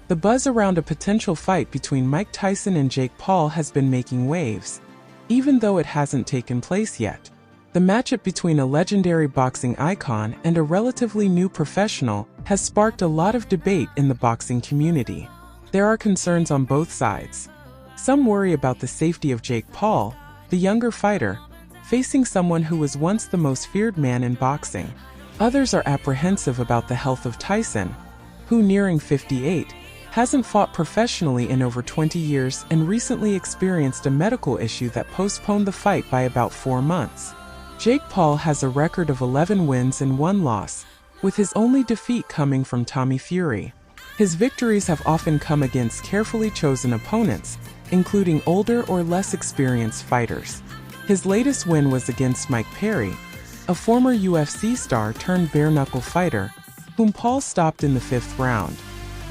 The buzz around a potential fight between Mike Tyson and Jake Paul has been making waves, even though it hasn't taken place yet. The matchup between a legendary boxing icon and a relatively new professional has sparked a lot of debate in the boxing community. There are concerns on both sides. Some worry about the safety of Jake Paul, the younger fighter, facing someone who was once the most feared man in boxing. Others are apprehensive about the health of Tyson, who, nearing 58, hasn't fought professionally in over 20 years and recently experienced a medical issue that postponed the fight by about 4 months. Jake Paul has a record of 11 wins and 1 loss, with his only defeat coming from Tommy Fury. His victories have often come against carefully chosen opponents, including older or less experienced fighters. His latest win was against Mike Perry, a former UFC star turned bare-knuckle fighter, whom Paul stopped in the 5th round.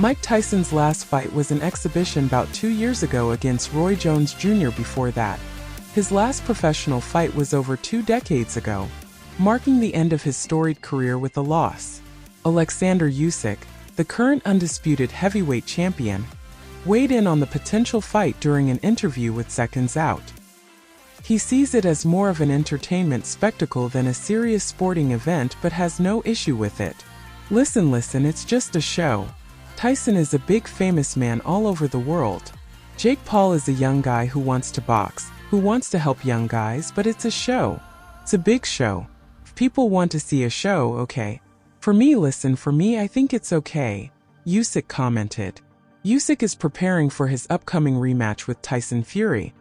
Mike Tyson's last fight was an exhibition about 2 years ago against Roy Jones Jr. Before that, his last professional fight was over 2 decades ago, marking the end of his storied career with a loss. Oleksandr Usyk, the current undisputed heavyweight champion, weighed in on the potential fight during an interview with Seconds Out. He sees it as more of an entertainment spectacle than a serious sporting event, but has no issue with it. Listen, it's just a show. Tyson is a big famous man all over the world. Jake Paul is a young guy who wants to box, who wants to help young guys, but it's a show. It's a big show. If people want to see a show, okay. For me, I think it's okay, Usyk commented. Usyk is preparing for his upcoming rematch with Tyson Fury,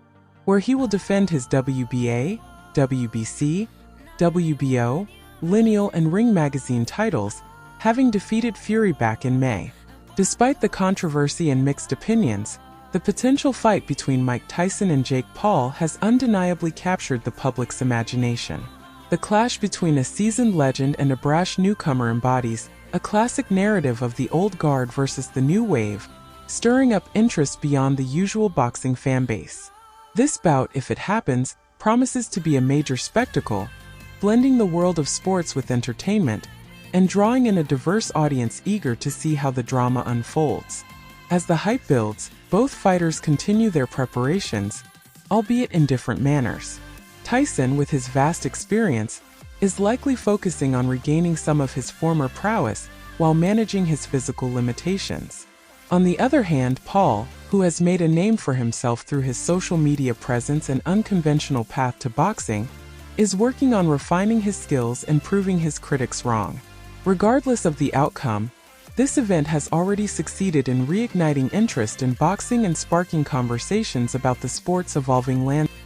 where he will defend his WBA, WBC, WBO, Lineal and Ring Magazine titles, having defeated Fury back in May. Despite the controversy and mixed opinions, the potential fight between Mike Tyson and Jake Paul has undeniably captured the public's imagination. The clash between a seasoned legend and a brash newcomer embodies a classic narrative of the old guard versus the new wave, stirring up interest beyond the usual boxing fanbase. This bout, if it happens, promises to be a major spectacle, blending the world of sports with entertainment, and drawing in a diverse audience eager to see how the drama unfolds. As the hype builds, both fighters continue their preparations, albeit in different manners. Tyson, with his vast experience, is likely focusing on regaining some of his former prowess while managing his physical limitations. On the other hand, Paul, who has made a name for himself through his social media presence and unconventional path to boxing, is working on refining his skills and proving his critics wrong. Regardless of the outcome, this event has already succeeded in reigniting interest in boxing and sparking conversations about the sport's evolving landscape.